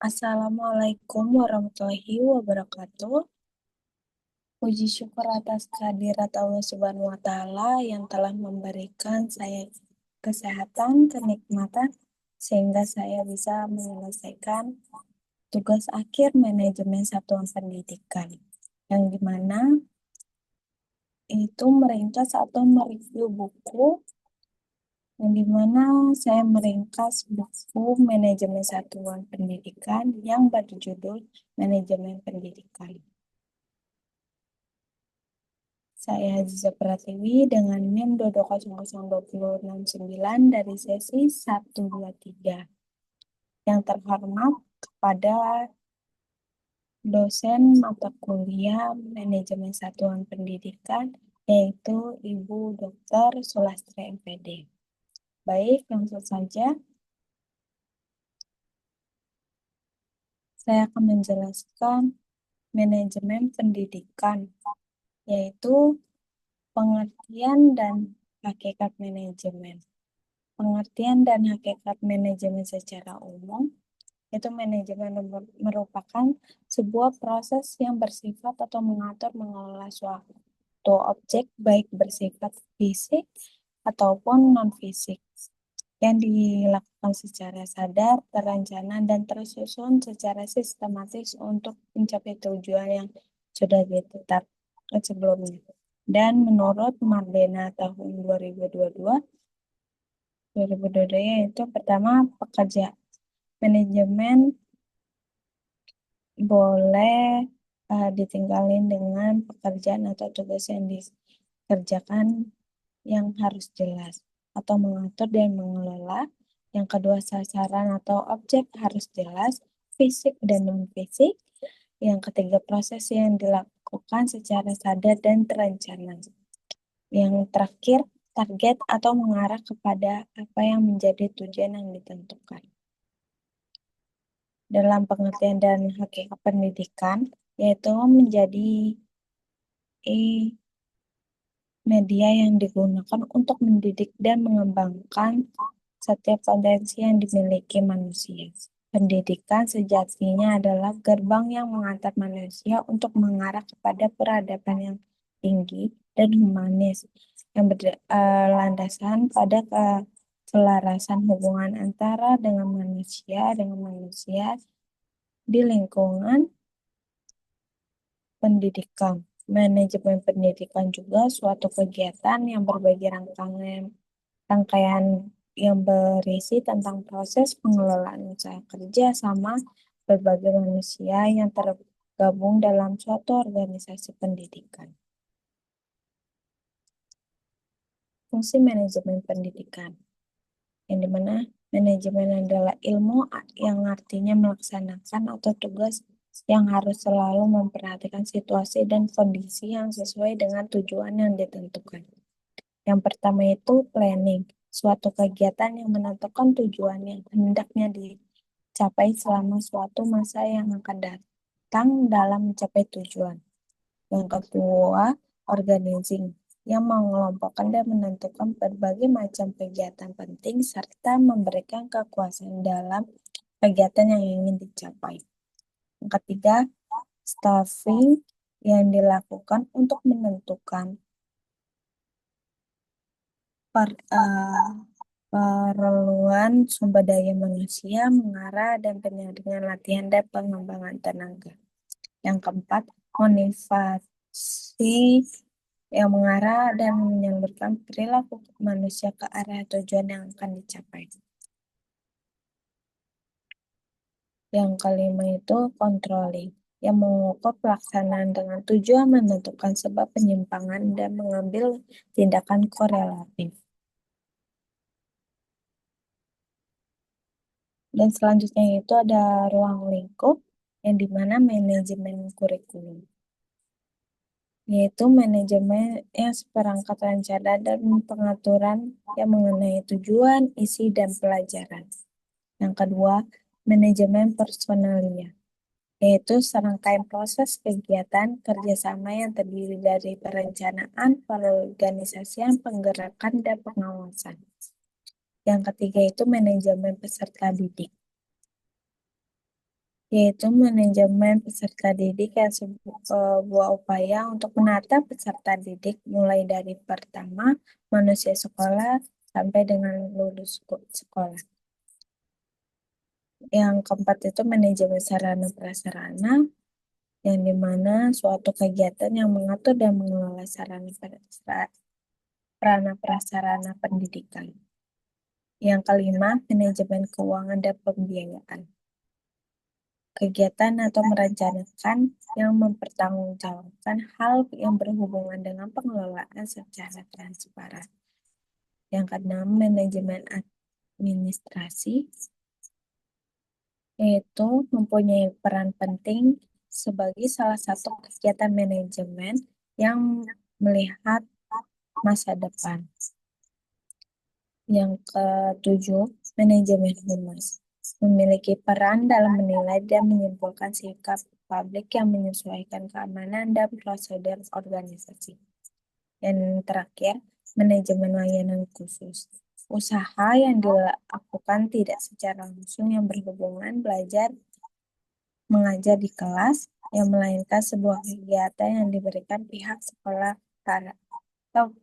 Assalamualaikum warahmatullahi wabarakatuh. Puji syukur atas kehadirat Allah Subhanahu wa Ta'ala yang telah memberikan saya kesehatan, kenikmatan, sehingga saya bisa menyelesaikan tugas akhir manajemen satuan pendidikan, yang dimana itu meringkas atau mereview buku, yang dimana saya meringkas buku manajemen satuan pendidikan yang berjudul Manajemen Pendidikan. Saya Aziza Pratiwi dengan NIM 2200269 dari sesi 123. Yang terhormat kepada dosen mata kuliah Manajemen Satuan Pendidikan, yaitu Ibu Dr. Sulastri MPD. Baik, langsung saja. Saya akan menjelaskan manajemen pendidikan, yaitu pengertian dan hakikat manajemen. Pengertian dan hakikat manajemen secara umum, itu manajemen merupakan sebuah proses yang bersifat atau mengatur mengelola suatu objek baik bersifat fisik ataupun non-fisik yang dilakukan secara sadar, terencana, dan tersusun secara sistematis untuk mencapai tujuan yang sudah ditetapkan sebelumnya. Dan menurut Mardena tahun 2022 yaitu pertama, pekerja manajemen boleh ditinggalin dengan pekerjaan atau tugas yang dikerjakan yang harus jelas atau mengatur dan mengelola. Yang kedua, sasaran atau objek harus jelas, fisik dan non-fisik. Yang ketiga, proses yang dilakukan secara sadar dan terencana. Yang terakhir, target atau mengarah kepada apa yang menjadi tujuan yang ditentukan. Dalam pengertian dan hakikat pendidikan, yaitu menjadi media yang digunakan untuk mendidik dan mengembangkan setiap potensi yang dimiliki manusia. Pendidikan sejatinya adalah gerbang yang mengantar manusia untuk mengarah kepada peradaban yang tinggi dan humanis yang berlandasan pada keselarasan hubungan antara dengan manusia di lingkungan pendidikan. Manajemen pendidikan juga suatu kegiatan yang berbagi rangkaian yang berisi tentang proses pengelolaan usaha kerja sama berbagai manusia yang tergabung dalam suatu organisasi pendidikan. Fungsi manajemen pendidikan, yang dimana manajemen adalah ilmu yang artinya melaksanakan atau tugas yang harus selalu memperhatikan situasi dan kondisi yang sesuai dengan tujuan yang ditentukan. Yang pertama itu planning, suatu kegiatan yang menentukan tujuan yang hendaknya dicapai selama suatu masa yang akan datang dalam mencapai tujuan. Yang kedua, organizing, yang mengelompokkan dan menentukan berbagai macam kegiatan penting serta memberikan kekuasaan dalam kegiatan yang ingin dicapai. Yang ketiga, staffing, yang dilakukan untuk menentukan perluan sumber daya manusia, mengarah dan penyaringan latihan dan pengembangan tenaga. Yang keempat, motivasi, yang mengarah dan menyalurkan perilaku manusia ke arah tujuan yang akan dicapai. Yang kelima itu controlling, yang mengukur pelaksanaan dengan tujuan menentukan sebab penyimpangan dan mengambil tindakan korelatif. Dan selanjutnya itu ada ruang lingkup, yang dimana manajemen kurikulum, yaitu manajemen yang seperangkat rencana dan pengaturan yang mengenai tujuan, isi, dan pelajaran. Yang kedua, manajemen personalia, yaitu serangkaian proses kegiatan kerjasama yang terdiri dari perencanaan, perorganisasian, penggerakan, dan pengawasan. Yang ketiga itu manajemen peserta didik, yaitu manajemen peserta didik yang sebuah upaya untuk menata peserta didik mulai dari pertama manusia sekolah sampai dengan lulus sekolah. Yang keempat itu manajemen sarana prasarana, yang dimana suatu kegiatan yang mengatur dan mengelola prana prasarana pendidikan. Yang kelima, manajemen keuangan dan pembiayaan. Kegiatan atau merencanakan yang mempertanggungjawabkan hal yang berhubungan dengan pengelolaan secara transparan. Yang keenam, manajemen administrasi, yaitu mempunyai peran penting sebagai salah satu kegiatan manajemen yang melihat masa depan. Yang ketujuh, manajemen humas memiliki peran dalam menilai dan menyimpulkan sikap publik yang menyesuaikan keamanan dan prosedur organisasi. Dan terakhir, manajemen layanan khusus. Usaha yang dilakukan tidak secara langsung yang berhubungan belajar mengajar di kelas, yang melainkan sebuah kegiatan yang diberikan pihak sekolah atau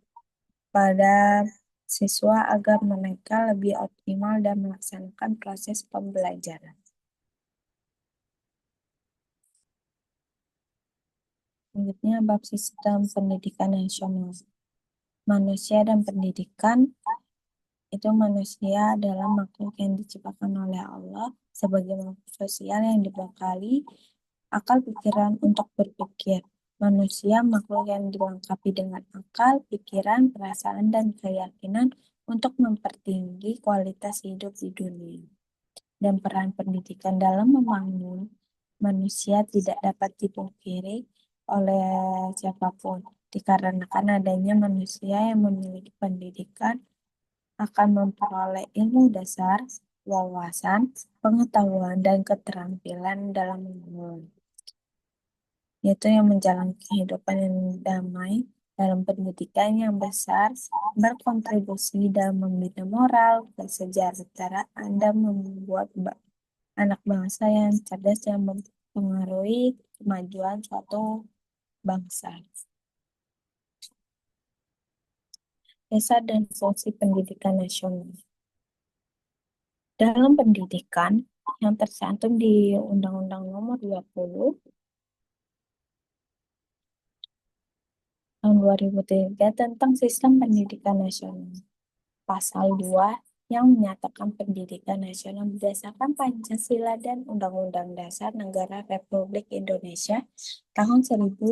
pada siswa agar mereka lebih optimal dan melaksanakan proses pembelajaran. Selanjutnya, bab sistem pendidikan nasional. Manusia dan pendidikan itu manusia adalah makhluk yang diciptakan oleh Allah sebagai makhluk sosial yang dibekali akal pikiran untuk berpikir. Manusia makhluk yang dilengkapi dengan akal, pikiran, perasaan, dan keyakinan untuk mempertinggi kualitas hidup di dunia. Dan peran pendidikan dalam membangun manusia tidak dapat dipungkiri oleh siapapun, dikarenakan adanya manusia yang memiliki pendidikan akan memperoleh ilmu dasar, wawasan, pengetahuan, dan keterampilan dalam mengelola, yaitu yang menjalani kehidupan yang damai dalam pendidikan yang besar, berkontribusi dalam membina moral, kesejahteraan, dan membuat anak bangsa yang cerdas yang mempengaruhi kemajuan suatu bangsa. Dasar dan fungsi pendidikan nasional. Dalam pendidikan yang tercantum di Undang-Undang Nomor 20 tahun 2003 tentang Sistem Pendidikan Nasional. Pasal 2 yang menyatakan pendidikan nasional berdasarkan Pancasila dan Undang-Undang Dasar Negara Republik Indonesia tahun 1945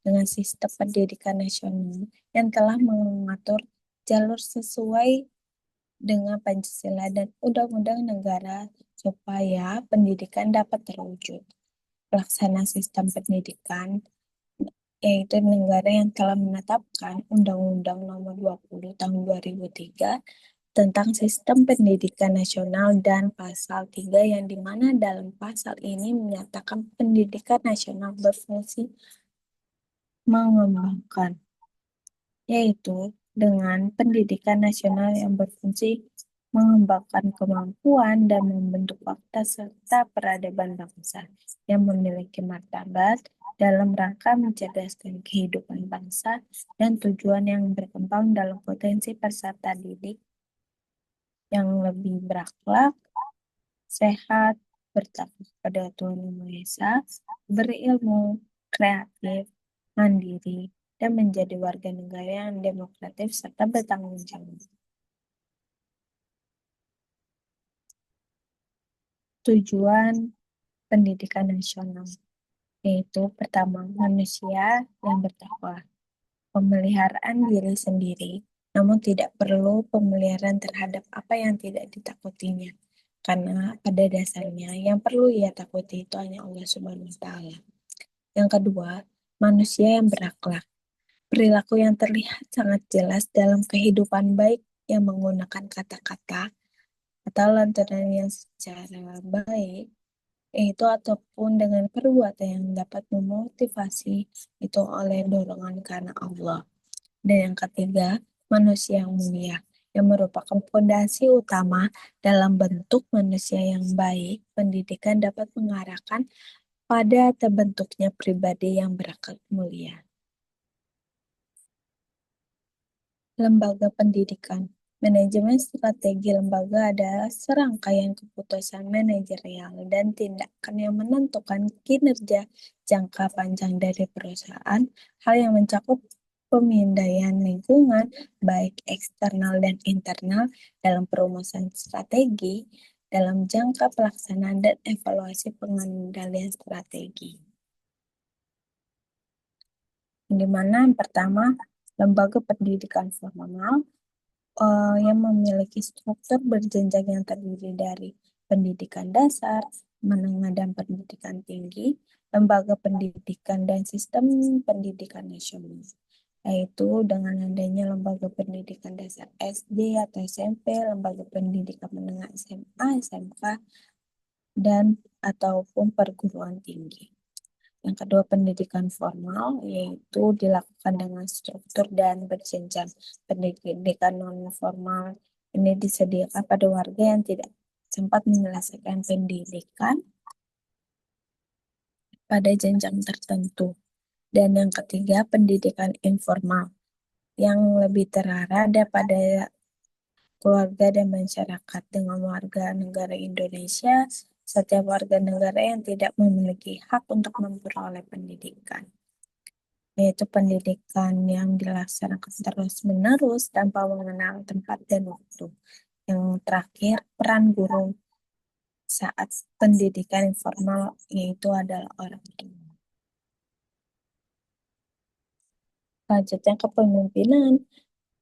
dengan sistem pendidikan nasional yang telah mengatur jalur sesuai dengan Pancasila dan Undang-Undang Negara supaya pendidikan dapat terwujud. Pelaksana sistem pendidikan yaitu negara yang telah menetapkan Undang-Undang Nomor 20 Tahun 2003 tentang Sistem Pendidikan Nasional dan Pasal 3 yang dimana dalam pasal ini menyatakan pendidikan nasional berfungsi mengembangkan, yaitu dengan pendidikan nasional yang berfungsi mengembangkan kemampuan dan membentuk fakta serta peradaban bangsa yang memiliki martabat dalam rangka mencerdaskan kehidupan bangsa dan tujuan yang berkembang dalam potensi peserta didik yang lebih berakhlak, sehat, bertakwa pada Tuhan Yang Maha Esa, berilmu, kreatif, mandiri, dan menjadi warga negara yang demokratis serta bertanggung jawab. Tujuan pendidikan nasional yaitu pertama, manusia yang bertakwa, pemeliharaan diri sendiri, namun tidak perlu pemeliharaan terhadap apa yang tidak ditakutinya. Karena pada dasarnya yang perlu ia takuti itu hanya Allah Subhanahu wa Ta'ala. Yang kedua, manusia yang berakhlak. Perilaku yang terlihat sangat jelas dalam kehidupan baik yang menggunakan kata-kata atau lantunan yang secara baik, yaitu ataupun dengan perbuatan yang dapat memotivasi itu oleh dorongan karena Allah. Dan yang ketiga, manusia yang mulia, yang merupakan fondasi utama dalam bentuk manusia yang baik. Pendidikan dapat mengarahkan pada terbentuknya pribadi yang berakhlak mulia. Lembaga pendidikan. Manajemen strategi lembaga adalah serangkaian keputusan manajerial dan tindakan yang menentukan kinerja jangka panjang dari perusahaan, hal yang mencakup pemindaian lingkungan, baik eksternal dan internal, dalam perumusan strategi, dalam jangka pelaksanaan dan evaluasi pengendalian strategi. Di mana yang pertama, lembaga pendidikan formal yang memiliki struktur berjenjang yang terdiri dari pendidikan dasar, menengah, dan pendidikan tinggi, lembaga pendidikan dan sistem pendidikan nasional, yaitu dengan adanya lembaga pendidikan dasar SD atau SMP, lembaga pendidikan menengah SMA, SMK, dan ataupun perguruan tinggi. Yang kedua, pendidikan formal, yaitu dilakukan dengan struktur dan berjenjang. Pendidikan non-formal ini disediakan pada warga yang tidak sempat menyelesaikan pendidikan pada jenjang tertentu. Dan yang ketiga, pendidikan informal, yang lebih terarah pada keluarga dan masyarakat. Dengan warga negara Indonesia, setiap warga negara yang tidak memiliki hak untuk memperoleh pendidikan, yaitu pendidikan yang dilaksanakan terus-menerus tanpa mengenal tempat dan waktu. Yang terakhir, peran guru saat pendidikan informal, yaitu adalah orang tua. Selanjutnya, kepemimpinan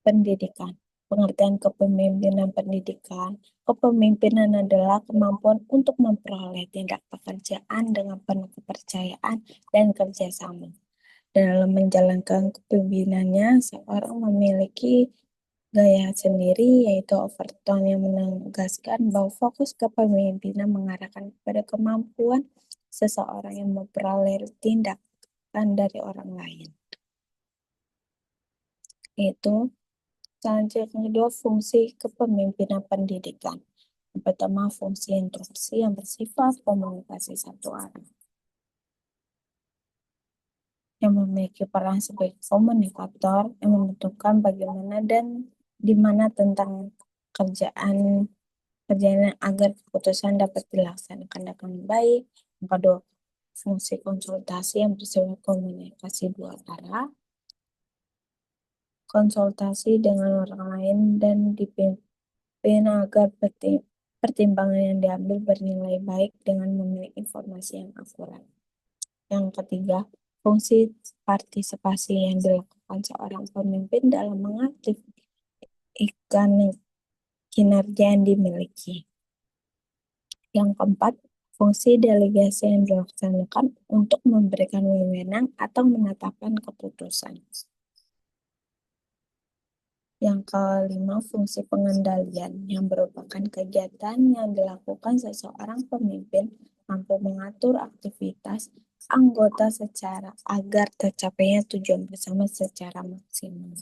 pendidikan. Pengertian kepemimpinan pendidikan. Kepemimpinan adalah kemampuan untuk memperoleh tindak pekerjaan dengan penuh kepercayaan dan kerjasama. Dalam menjalankan kepemimpinannya, seorang memiliki gaya sendiri, yaitu Overton, yang menegaskan bahwa fokus kepemimpinan mengarahkan kepada kemampuan seseorang yang memperoleh tindakan dari orang lain. Yaitu selanjutnya kedua, fungsi kepemimpinan pendidikan. Yang pertama, fungsi instruksi yang bersifat komunikasi satu arah, yang memiliki peran sebagai komunikator yang menentukan bagaimana dan di mana tentang kerjaan agar keputusan dapat dilaksanakan dengan baik. Yang kedua, fungsi konsultasi yang bersifat komunikasi dua arah, konsultasi dengan orang lain dan dipimpin agar pertimbangan yang diambil bernilai baik dengan memiliki informasi yang akurat. Yang ketiga, fungsi partisipasi yang dilakukan seorang pemimpin dalam mengaktifkan kinerja yang dimiliki. Yang keempat, fungsi delegasi yang dilaksanakan untuk memberikan wewenang atau menetapkan keputusan. Yang kelima, fungsi pengendalian yang merupakan kegiatan yang dilakukan seseorang pemimpin mampu mengatur aktivitas anggota secara agar tercapainya tujuan bersama secara maksimal.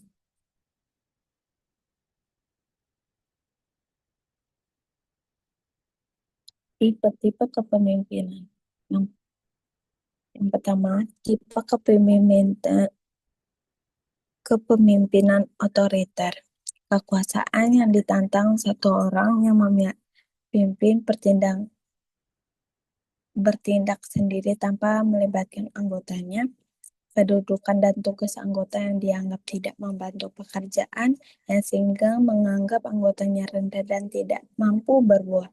Tipe-tipe kepemimpinan. Yang pertama, tipe kepemimpinan otoriter. Kekuasaan yang ditantang satu orang yang memimpin bertindak sendiri tanpa melibatkan anggotanya. Kedudukan dan tugas anggota yang dianggap tidak membantu pekerjaan, yang sehingga menganggap anggotanya rendah dan tidak mampu berbuat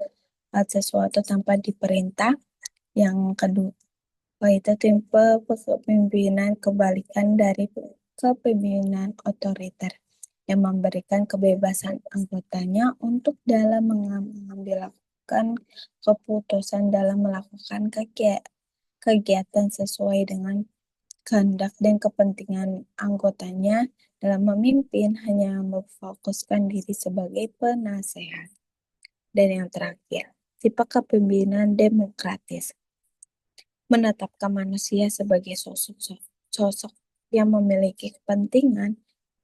sesuatu tanpa diperintah. Yang kedua, itu tipe kepemimpinan kebalikan dari kepemimpinan otoriter, yang memberikan kebebasan anggotanya untuk dalam mengambil keputusan dalam melakukan kegiatan sesuai dengan kehendak dan kepentingan anggotanya. Dalam memimpin hanya memfokuskan diri sebagai penasehat. Dan yang terakhir, tipe kepemimpinan demokratis, menetapkan manusia sebagai sosok yang memiliki kepentingan,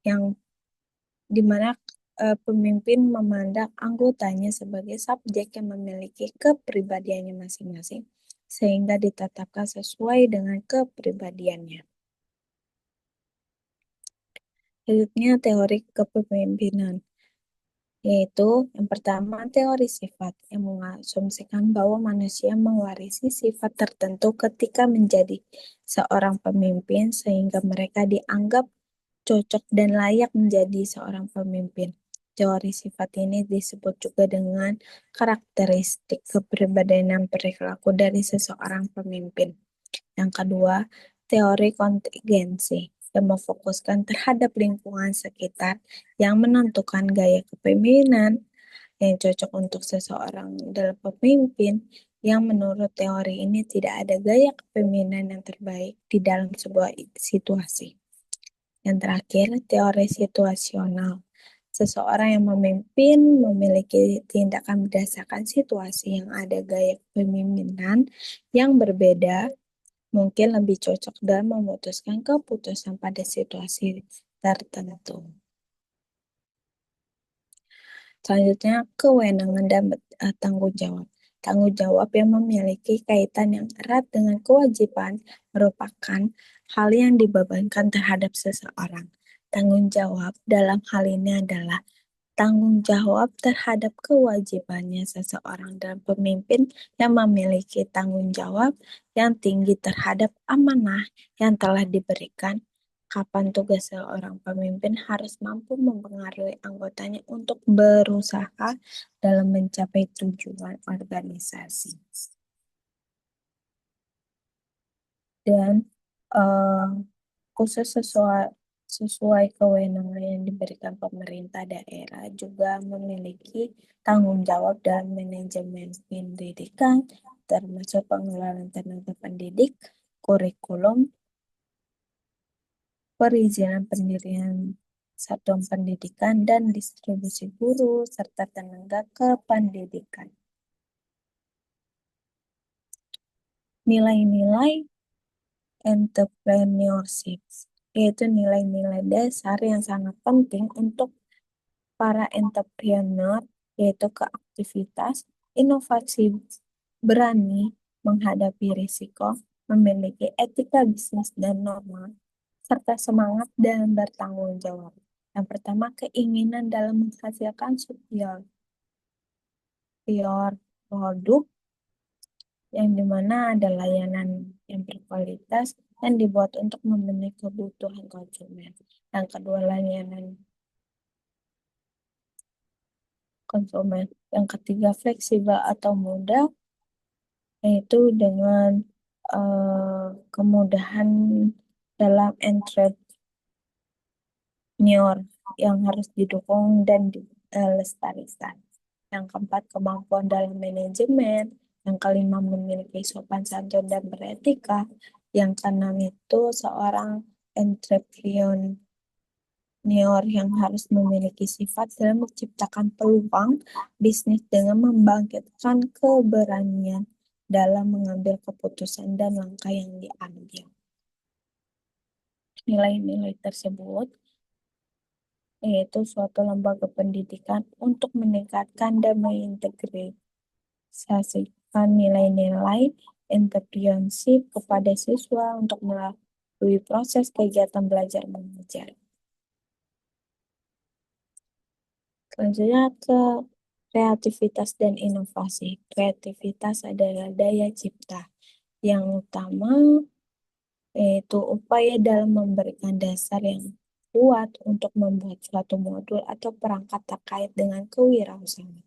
yang dimana pemimpin memandang anggotanya sebagai subjek yang memiliki kepribadiannya masing-masing, sehingga ditetapkan sesuai dengan kepribadiannya. Selanjutnya, teori kepemimpinan, yaitu yang pertama teori sifat yang mengasumsikan bahwa manusia mewarisi sifat tertentu ketika menjadi seorang pemimpin sehingga mereka dianggap cocok dan layak menjadi seorang pemimpin. Teori sifat ini disebut juga dengan karakteristik kepribadian dan perilaku dari seseorang pemimpin. Yang kedua, teori kontingensi yang memfokuskan terhadap lingkungan sekitar yang menentukan gaya kepemimpinan yang cocok untuk seseorang dalam pemimpin, yang menurut teori ini tidak ada gaya kepemimpinan yang terbaik di dalam sebuah situasi. Yang terakhir, teori situasional. Seseorang yang memimpin memiliki tindakan berdasarkan situasi yang ada gaya kepemimpinan yang berbeda, mungkin lebih cocok dalam memutuskan keputusan pada situasi tertentu. Selanjutnya, kewenangan dan tanggung jawab. Tanggung jawab yang memiliki kaitan yang erat dengan kewajiban merupakan hal yang dibebankan terhadap seseorang. Tanggung jawab dalam hal ini adalah tanggung jawab terhadap kewajibannya seseorang dan pemimpin yang memiliki tanggung jawab yang tinggi terhadap amanah yang telah diberikan. Kapan tugas seorang pemimpin harus mampu mempengaruhi anggotanya untuk berusaha dalam mencapai tujuan organisasi. Dan eh, khusus sesuai kewenangan yang diberikan pemerintah daerah juga memiliki tanggung jawab dalam manajemen pendidikan, termasuk pengelolaan tenaga pendidik, kurikulum, perizinan pendirian satuan pendidikan, dan distribusi guru, serta tenaga kependidikan. Nilai-nilai entrepreneurship, yaitu nilai-nilai dasar yang sangat penting untuk para entrepreneur, yaitu keaktivitas, inovasi, berani menghadapi risiko, memiliki etika bisnis dan norma, serta semangat dan bertanggung jawab. Yang pertama, keinginan dalam menghasilkan superior produk yang dimana ada layanan yang berkualitas dan dibuat untuk memenuhi kebutuhan konsumen. Yang kedua, layanan konsumen. Yang ketiga, fleksibel atau mudah, yaitu dengan kemudahan dalam entrepreneur yang harus didukung dan dilestarikan. Yang keempat, kemampuan dalam manajemen. Yang kelima, memiliki sopan santun dan beretika. Yang keenam itu seorang entrepreneur yang harus memiliki sifat dalam menciptakan peluang bisnis dengan membangkitkan keberanian dalam mengambil keputusan dan langkah yang diambil. Nilai-nilai tersebut yaitu suatu lembaga pendidikan untuk meningkatkan dan mengintegrasikan nilai-nilai entrepreneurship kepada siswa untuk melalui proses kegiatan belajar mengajar. Selanjutnya ke kreativitas dan inovasi. Kreativitas adalah daya cipta yang utama, yaitu upaya dalam memberikan dasar yang kuat untuk membuat suatu modul atau perangkat terkait dengan kewirausahaan.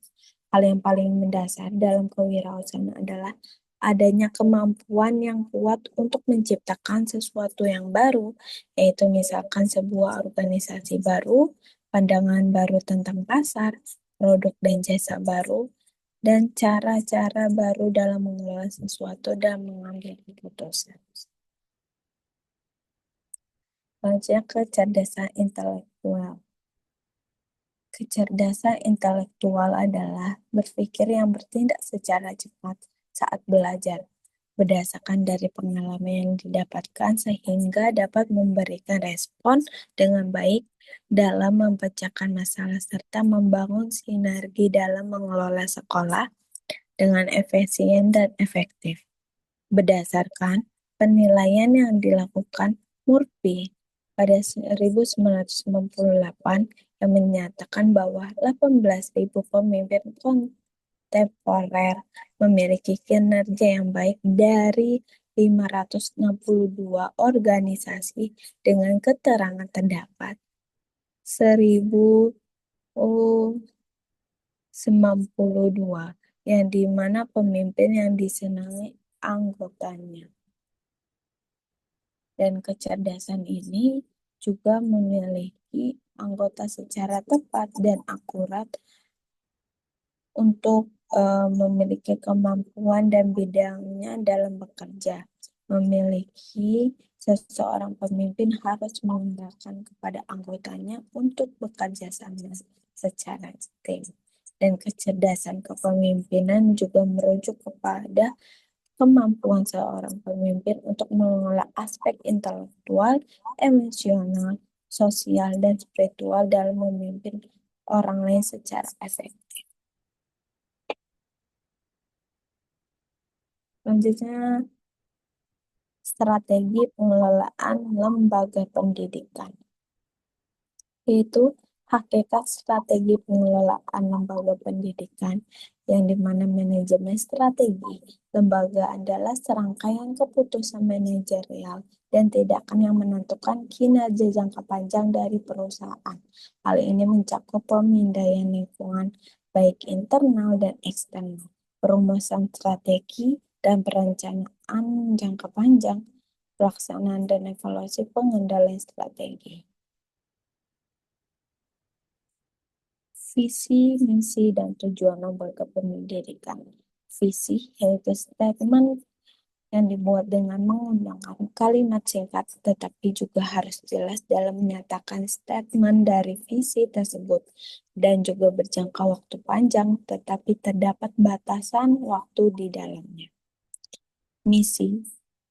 Hal yang paling mendasar dalam kewirausahaan adalah adanya kemampuan yang kuat untuk menciptakan sesuatu yang baru, yaitu misalkan sebuah organisasi baru, pandangan baru tentang pasar, produk dan jasa baru, dan cara-cara baru dalam mengelola sesuatu dan mengambil keputusan. Selanjutnya, kecerdasan intelektual. Kecerdasan intelektual adalah berpikir yang bertindak secara cepat saat belajar, berdasarkan dari pengalaman yang didapatkan sehingga dapat memberikan respon dengan baik dalam memecahkan masalah serta membangun sinergi dalam mengelola sekolah dengan efisien dan efektif. Berdasarkan penilaian yang dilakukan Murphy pada 1998 yang menyatakan bahwa 18.000 pemimpin kontemporer memiliki kinerja yang baik dari 562 organisasi dengan keterangan terdapat 1.092 yang dimana pemimpin yang disenangi anggotanya. Dan kecerdasan ini juga memiliki anggota secara tepat dan akurat untuk memiliki kemampuan dan bidangnya dalam bekerja. Memiliki seseorang pemimpin harus mengandalkan kepada anggotanya untuk bekerja sama secara tim. Dan kecerdasan kepemimpinan juga merujuk kepada kemampuan seorang pemimpin untuk mengelola aspek intelektual, emosional, sosial, dan spiritual dalam memimpin orang lain secara efektif. Selanjutnya, strategi pengelolaan lembaga pendidikan, yaitu hakikat strategi pengelolaan lembaga pendidikan, yang dimana manajemen strategi lembaga adalah serangkaian keputusan manajerial dan tindakan yang menentukan kinerja jangka panjang dari perusahaan. Hal ini mencakup pemindaian lingkungan, baik internal dan eksternal, perumusan strategi, dan perencanaan jangka panjang, pelaksanaan dan evaluasi pengendalian strategi. Visi, misi, dan tujuan lembaga pendidikan. Visi yaitu statement yang dibuat dengan menggunakan kalimat singkat, tetapi juga harus jelas dalam menyatakan statement dari visi tersebut, dan juga berjangka waktu panjang, tetapi terdapat batasan waktu di dalamnya. Misi,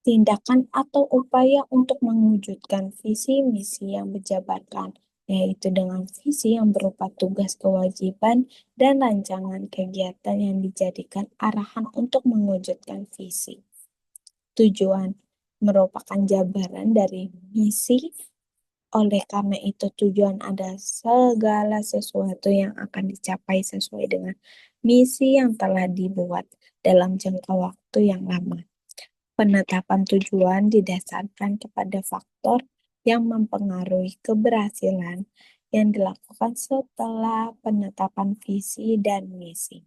tindakan atau upaya untuk mewujudkan visi misi yang berjabarkan, yaitu dengan visi yang berupa tugas kewajiban dan rancangan kegiatan yang dijadikan arahan untuk mewujudkan visi. Tujuan merupakan jabaran dari misi, oleh karena itu tujuan adalah segala sesuatu yang akan dicapai sesuai dengan misi yang telah dibuat dalam jangka waktu yang lama. Penetapan tujuan didasarkan kepada faktor yang mempengaruhi keberhasilan yang dilakukan setelah penetapan visi dan misi.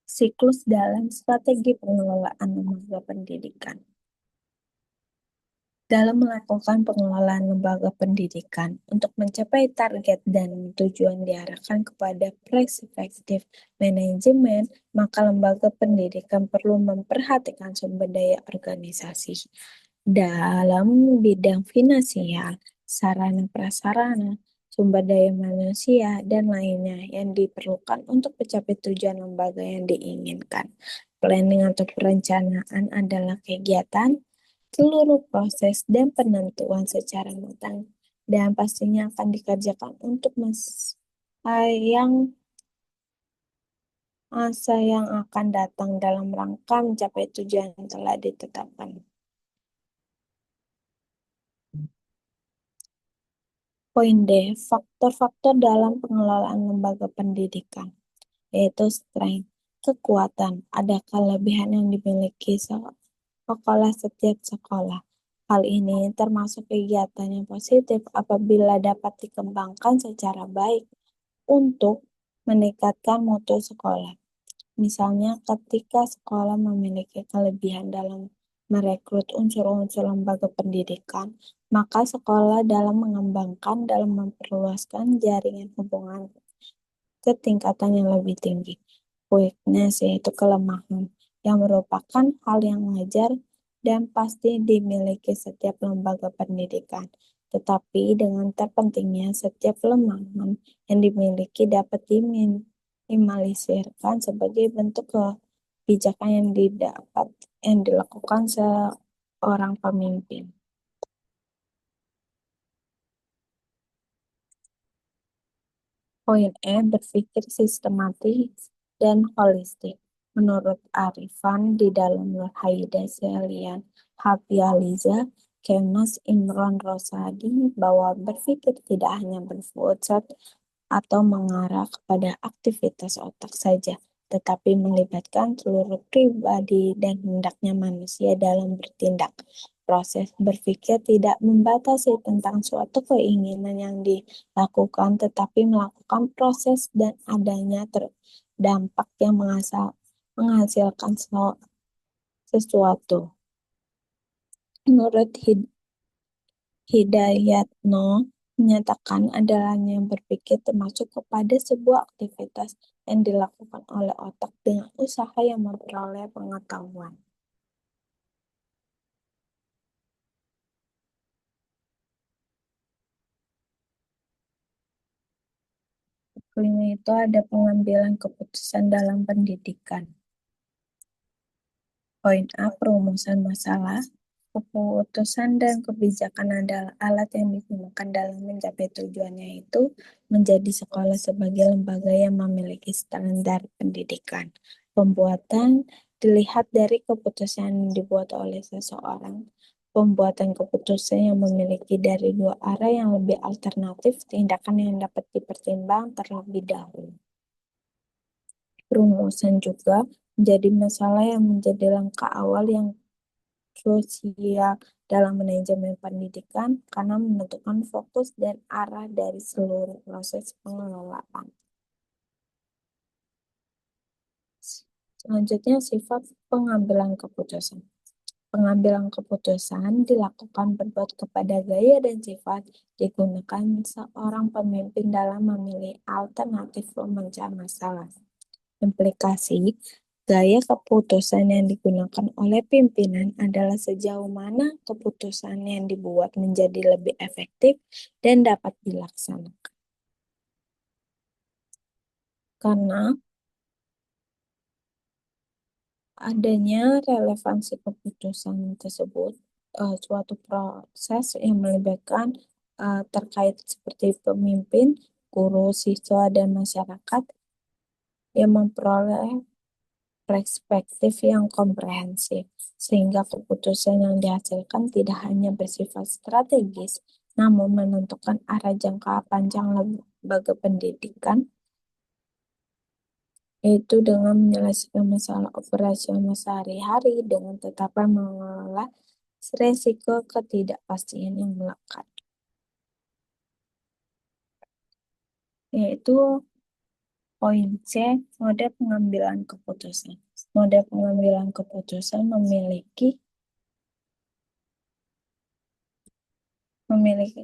Siklus dalam strategi pengelolaan lembaga pendidikan. Dalam melakukan pengelolaan lembaga pendidikan untuk mencapai target dan tujuan diarahkan kepada perspektif manajemen, maka lembaga pendidikan perlu memperhatikan sumber daya organisasi dalam bidang finansial, sarana prasarana, sumber daya manusia, dan lainnya yang diperlukan untuk mencapai tujuan lembaga yang diinginkan. Planning atau perencanaan adalah kegiatan seluruh proses dan penentuan secara matang dan pastinya akan dikerjakan untuk masa yang akan datang dalam rangka mencapai tujuan yang telah ditetapkan. Poin D, faktor-faktor dalam pengelolaan lembaga pendidikan, yaitu strength, kekuatan, ada kelebihan yang dimiliki sekolah setiap sekolah. Hal ini termasuk kegiatan yang positif apabila dapat dikembangkan secara baik untuk meningkatkan mutu sekolah. Misalnya ketika sekolah memiliki kelebihan dalam merekrut unsur-unsur lembaga pendidikan, maka sekolah dalam mengembangkan dalam memperluaskan jaringan hubungan ke tingkatan yang lebih tinggi. Weakness yaitu kelemahan, yang merupakan hal yang wajar dan pasti dimiliki setiap lembaga pendidikan. Tetapi dengan terpentingnya setiap kelemahan yang dimiliki dapat diminimalisirkan sebagai bentuk kebijakan yang dilakukan seorang pemimpin. Poin E, berpikir sistematis dan holistik. Menurut Arifan, di dalam Nur Haida Selian Hafializa, Kemas Imron Rosadi, bahwa berpikir tidak hanya berpusat atau mengarah kepada aktivitas otak saja, tetapi melibatkan seluruh pribadi dan hendaknya manusia dalam bertindak. Proses berpikir tidak membatasi tentang suatu keinginan yang dilakukan, tetapi melakukan proses dan adanya dampak yang menghasilkan sesuatu. Menurut Hidayatno, menyatakan adalahnya berpikir termasuk kepada sebuah aktivitas yang dilakukan oleh otak dengan usaha yang memperoleh pengetahuan. Kelima itu ada pengambilan keputusan dalam pendidikan. Poin A, perumusan masalah. Keputusan dan kebijakan adalah alat yang digunakan dalam mencapai tujuannya, yaitu menjadi sekolah sebagai lembaga yang memiliki standar pendidikan. Pembuatan dilihat dari keputusan yang dibuat oleh seseorang. Pembuatan keputusan yang memiliki dari dua arah yang lebih alternatif, tindakan yang dapat dipertimbang terlebih dahulu. Perumusan juga menjadi masalah yang menjadi langkah awal yang krusial dalam manajemen pendidikan karena menentukan fokus dan arah dari seluruh proses pengelolaan. Selanjutnya, sifat pengambilan keputusan. Pengambilan keputusan dilakukan berbuat kepada gaya dan sifat digunakan seorang pemimpin dalam memilih alternatif pemecah masalah. Implikasi gaya keputusan yang digunakan oleh pimpinan adalah sejauh mana keputusan yang dibuat menjadi lebih efektif dan dapat dilaksanakan. Karena adanya relevansi keputusan tersebut, suatu proses yang melibatkan terkait seperti pemimpin, guru, siswa, dan masyarakat yang memperoleh perspektif yang komprehensif, sehingga keputusan yang dihasilkan tidak hanya bersifat strategis, namun menentukan arah jangka panjang lembaga pendidikan, yaitu dengan menyelesaikan masalah operasional sehari-hari dengan tetap mengelola resiko ketidakpastian yang melekat, yaitu poin C, mode pengambilan keputusan. Mode pengambilan keputusan memiliki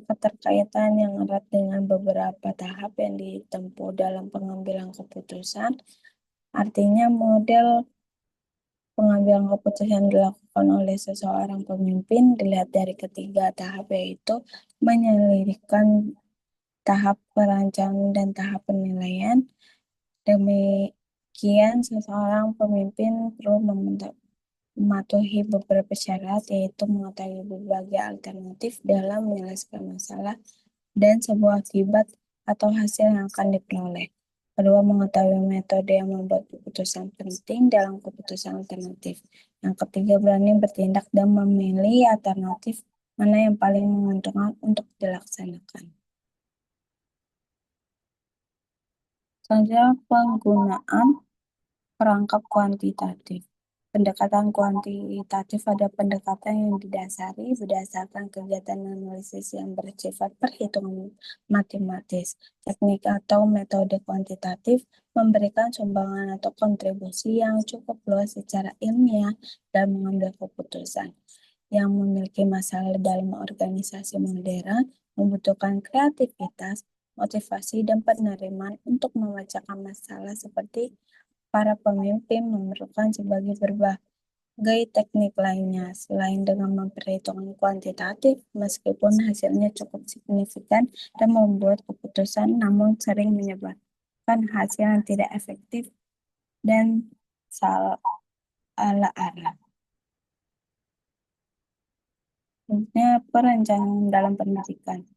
keterkaitan yang erat dengan beberapa tahap yang ditempuh dalam pengambilan keputusan. Artinya, model pengambilan keputusan dilakukan oleh seseorang pemimpin dilihat dari ketiga tahap, yaitu menyelidikkan tahap perancangan dan tahap penilaian. Demikian, seseorang pemimpin perlu mematuhi beberapa syarat, yaitu mengetahui berbagai alternatif dalam menyelesaikan masalah dan sebuah akibat atau hasil yang akan diperoleh. Kedua, mengetahui metode yang membuat keputusan penting dalam keputusan alternatif. Yang ketiga, berani bertindak dan memilih alternatif mana yang paling menguntungkan untuk dilaksanakan. Selanjutnya, penggunaan perangkap kuantitatif. Pendekatan kuantitatif ada pendekatan yang didasari berdasarkan kegiatan analisis yang bersifat perhitungan matematis. Teknik atau metode kuantitatif memberikan sumbangan atau kontribusi yang cukup luas secara ilmiah dan mengambil keputusan. Yang memiliki masalah dalam organisasi modern membutuhkan kreativitas, motivasi, dan penerimaan untuk memecahkan masalah seperti para pemimpin memerlukan sebagai berbagai teknik lainnya selain dengan memperhitungkan kuantitatif, meskipun hasilnya cukup signifikan dan membuat keputusan, namun sering menyebabkan hasil yang tidak efektif dan salah arah. Selanjutnya, perencanaan dalam pendidikan,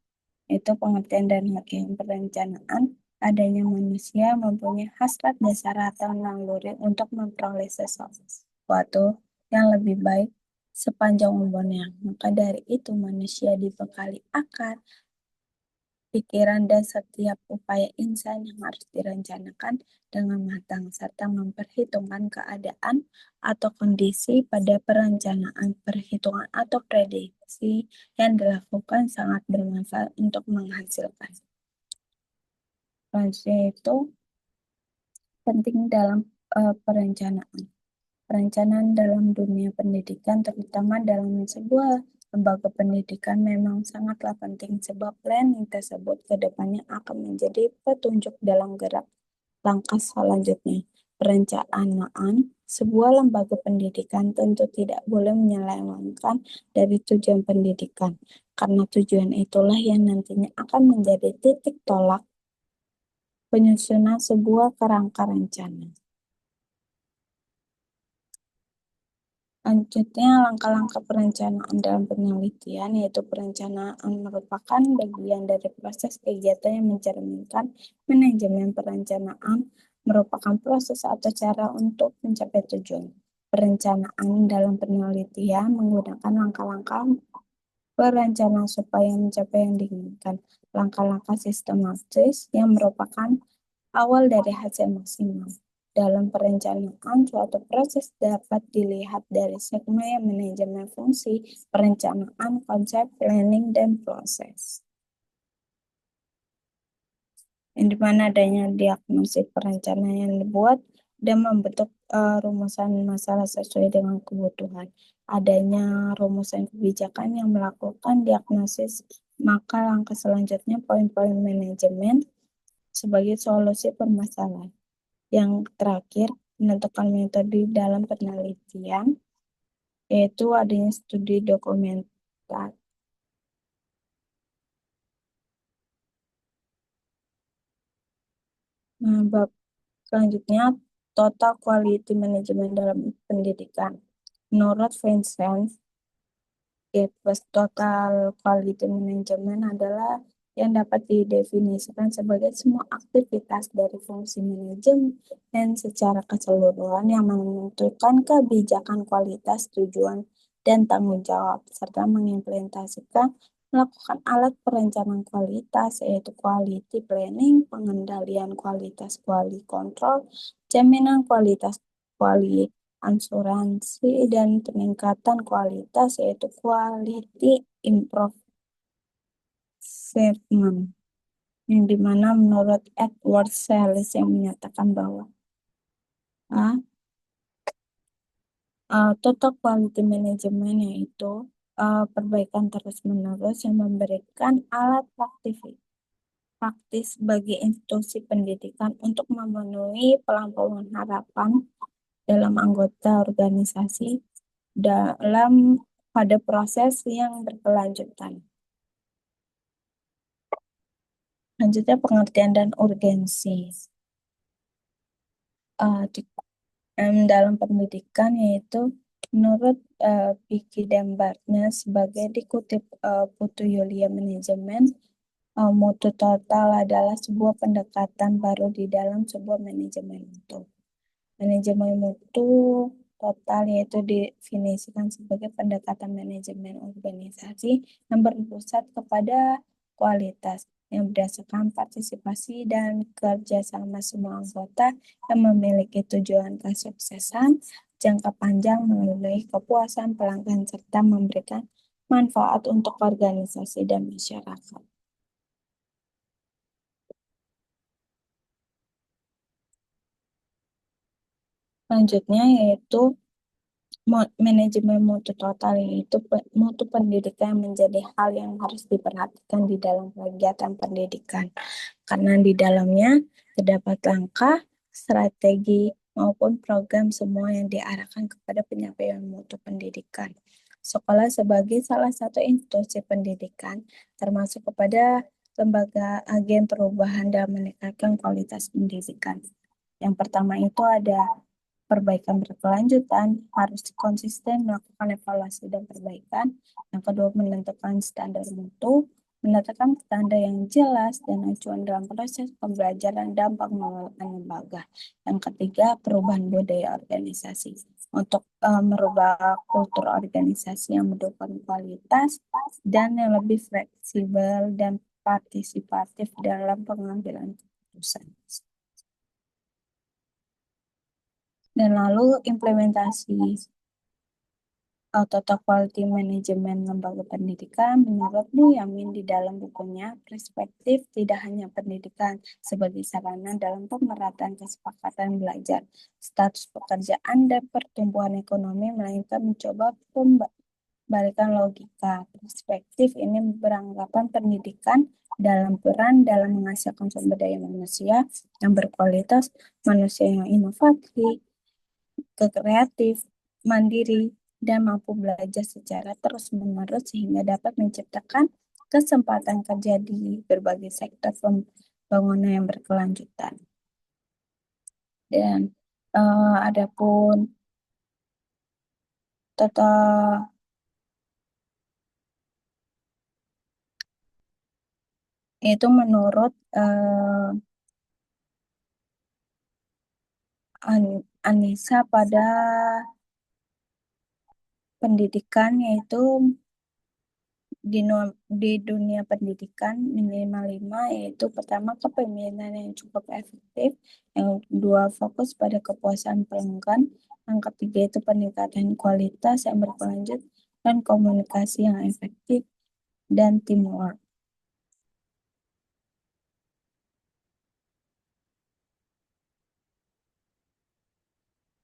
itu pengertian dan hakikat perencanaan adanya manusia mempunyai hasrat dasar atau naluri untuk memperoleh sesuatu yang lebih baik sepanjang umurnya. Maka dari itu manusia dibekali akal, pikiran, dan setiap upaya insan yang harus direncanakan dengan matang, serta memperhitungkan keadaan atau kondisi pada perencanaan, perhitungan, atau prediksi yang dilakukan sangat bermanfaat untuk menghasilkan. Selanjutnya itu penting dalam perencanaan. Perencanaan dalam dunia pendidikan, terutama dalam sebuah lembaga pendidikan, memang sangatlah penting sebab planning tersebut ke depannya akan menjadi petunjuk dalam gerak langkah selanjutnya. Perencanaan sebuah lembaga pendidikan tentu tidak boleh menyelewengkan dari tujuan pendidikan, karena tujuan itulah yang nantinya akan menjadi titik tolak penyusunan sebuah kerangka rencana. Selanjutnya, langkah-langkah perencanaan dalam penelitian, yaitu perencanaan merupakan bagian dari proses kegiatan yang mencerminkan manajemen. Perencanaan merupakan proses atau cara untuk mencapai tujuan. Perencanaan dalam penelitian menggunakan langkah-langkah perencanaan supaya mencapai yang diinginkan. Langkah-langkah sistematis yang merupakan awal dari hasil maksimal. Dalam perencanaan, suatu proses dapat dilihat dari segmen manajemen fungsi, perencanaan, konsep, planning, dan proses. Yang dimana adanya diagnosis perencanaan yang dibuat dan membentuk rumusan masalah sesuai dengan kebutuhan. Adanya rumusan kebijakan yang melakukan diagnosis, maka langkah selanjutnya poin-poin manajemen sebagai solusi permasalahan. Yang terakhir, menentukan metode dalam penelitian, yaitu adanya studi dokumentasi. Nah, bab selanjutnya, total quality management dalam pendidikan. Menurut Vincent, Gateway, total quality management adalah yang dapat didefinisikan sebagai semua aktivitas dari fungsi manajemen secara keseluruhan yang menentukan kebijakan, kualitas, tujuan, dan tanggung jawab, serta mengimplementasikan melakukan alat perencanaan kualitas, yaitu quality planning, pengendalian kualitas, quality control, jaminan kualitas, quality asuransi, dan peningkatan kualitas, yaitu quality improvement, yang dimana menurut Edward Sellis yang menyatakan bahwa ah, total quality management yaitu perbaikan terus-menerus yang memberikan alat praktis bagi institusi pendidikan untuk memenuhi pelampauan harapan dalam anggota organisasi dalam pada proses yang berkelanjutan. Selanjutnya, pengertian dan urgensi. Dalam pendidikan, yaitu menurut Vicky dan Bartnes sebagai dikutip Putu Yulia Manajemen, mutu total adalah sebuah pendekatan baru di dalam sebuah manajemen mutu. Manajemen mutu total yaitu definisikan sebagai pendekatan manajemen organisasi yang berpusat kepada kualitas yang berdasarkan partisipasi dan kerjasama semua anggota yang memiliki tujuan kesuksesan jangka panjang melalui kepuasan pelanggan serta memberikan manfaat untuk organisasi dan masyarakat. Selanjutnya yaitu manajemen mutu total, yaitu mutu pendidikan menjadi hal yang harus diperhatikan di dalam kegiatan pendidikan karena di dalamnya terdapat langkah, strategi, maupun program semua yang diarahkan kepada penyampaian mutu pendidikan. Sekolah sebagai salah satu institusi pendidikan termasuk kepada lembaga agen perubahan dalam meningkatkan kualitas pendidikan. Yang pertama itu ada perbaikan berkelanjutan, harus konsisten melakukan evaluasi dan perbaikan. Yang kedua, menentukan standar mutu. menetapkan tanda yang jelas dan acuan dalam proses pembelajaran dan pengelolaan lembaga. Yang ketiga, perubahan budaya organisasi. Untuk merubah kultur organisasi yang mendukung kualitas dan yang lebih fleksibel dan partisipatif dalam pengambilan keputusan. Dan lalu implementasi Total Quality Management Lembaga Pendidikan menurut Bu Yamin di dalam bukunya, perspektif tidak hanya pendidikan sebagai sarana dalam pemerataan kesepakatan belajar, status pekerjaan, dan pertumbuhan ekonomi, melainkan mencoba pembalikan logika. Perspektif ini beranggapan pendidikan dalam peran dalam menghasilkan sumber daya manusia yang berkualitas, manusia yang inovatif, kreatif, mandiri, dan mampu belajar secara terus-menerus sehingga dapat menciptakan kesempatan kerja di berbagai sektor pembangunan yang berkelanjutan. Dan adapun total itu menurut Anissa pada pendidikan yaitu di, di dunia pendidikan minimal 5 yaitu pertama kepemimpinan yang cukup efektif, yang kedua fokus pada kepuasan pelanggan, yang ketiga itu peningkatan kualitas yang berkelanjut dan komunikasi yang efektif dan teamwork.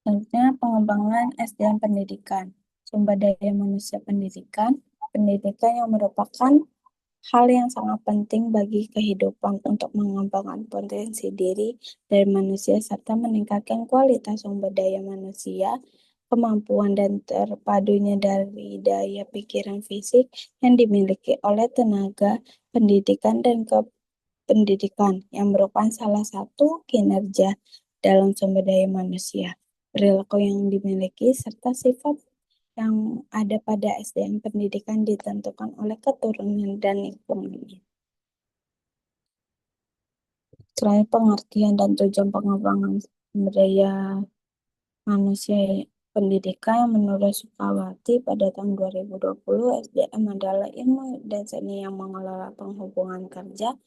Selanjutnya pengembangan SDM pendidikan, sumber daya manusia pendidikan, pendidikan yang merupakan hal yang sangat penting bagi kehidupan untuk mengembangkan potensi diri dari manusia serta meningkatkan kualitas sumber daya manusia, kemampuan dan terpadunya dari daya pikiran fisik yang dimiliki oleh tenaga pendidikan dan kependidikan yang merupakan salah satu kinerja dalam sumber daya manusia. Perilaku yang dimiliki serta sifat yang ada pada SDM pendidikan ditentukan oleh keturunan dan lingkungannya. Selain pengertian dan tujuan pengembangan sumber daya manusia pendidikan, menurut Sukawati pada tahun 2020, SDM adalah ilmu dan seni yang mengelola penghubungan kerja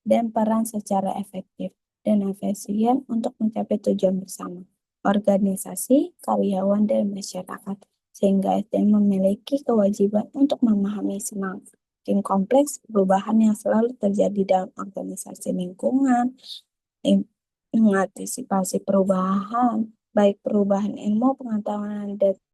dan peran secara efektif dan efisien untuk mencapai tujuan bersama organisasi, karyawan, dan masyarakat, sehingga SDM memiliki kewajiban untuk memahami semakin kompleks perubahan yang selalu terjadi dalam organisasi lingkungan, mengantisipasi perubahan, baik perubahan ilmu, pengetahuan, dan